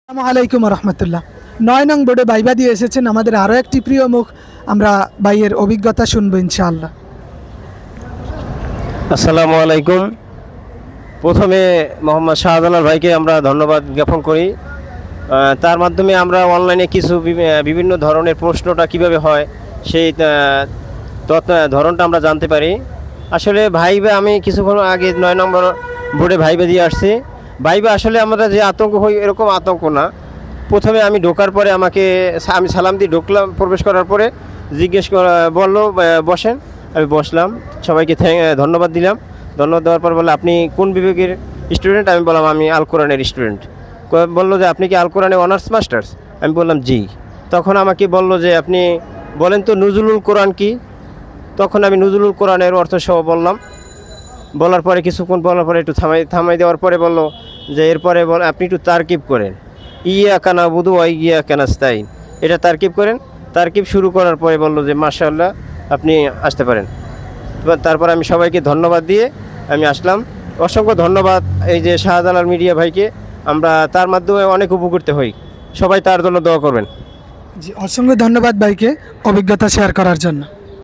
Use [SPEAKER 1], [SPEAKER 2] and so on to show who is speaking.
[SPEAKER 1] আসসালামু আলাইকুম রহমতুল্লাহ। ৯ নং বোর্ডে ভাইবা দিয়ে এসেছেন আমাদের আরও একটি প্রিয় মুখ। আমরা ভাইয়ের অভিজ্ঞতা শুনবো ইনশাআল্লাহ।
[SPEAKER 2] আসসালামু আলাইকুম। প্রথমে মোহাম্মদ শাহজালাল ভাইকে আমরা ধন্যবাদ জ্ঞাপন করি। তার মাধ্যমে আমরা অনলাইনে কিছু বিভিন্ন ধরনের প্রশ্নটা কিভাবে হয় সেই ধরনটা আমরা জানতে পারি। আসলে ভাইবা আমি কিছুক্ষণ আগে ৯ নম্বর বোর্ডে ভাইবা দিয়ে আসছি। ভাইবা আসলে আমরা যে আতঙ্ক হই এরকম আতঙ্ক না। প্রথমে আমি ঢোকার পরে আমি সালাম দিয়ে ঢুকলাম, প্রবেশ করার পরে জিজ্ঞেস বললো বসেন। আমি বসলাম, সবাইকে ধন্যবাদ দিলাম। ধন্যবাদ দেওয়ার পর বললো আপনি কোন বিভাগের স্টুডেন্ট? আমি বললাম আমি আল কোরআনের স্টুডেন্ট। বললো যে আপনি কি আল কোরআনে অনার্স মাস্টার্স? আমি বললাম জি। তখন আমাকে বললো যে আপনি বলেন তো নুজুলুল কোরআন কি? তখন আমি নুজুলুল কোরআনের অর্থ সহ বললাম। বলার পরে কিছুক্ষণ বলার পরে একটু থামাই দেওয়ার পরে বললো যে এরপরে আপনি একটু তারকিব করেন, ইয়া কানা বুধু ইয়া কানাস্তাইন, এটা তারকিব করেন। তারকিব শুরু করার পরে বললো যে মাশাআল্লাহ আপনি আসতে পারেন। তারপর আমি সবাইকে ধন্যবাদ দিয়ে আমি আসলাম। অসংখ্য ধন্যবাদ এই যে শাহজালাল মিডিয়া ভাইকে, আমরা তার মাধ্যমে অনেক উপকৃত হই। সবাই তার জন্য দোয়া করবেন।
[SPEAKER 1] জি, অসংখ্য ধন্যবাদ ভাইকে অভিজ্ঞতা শেয়ার করার জন্য।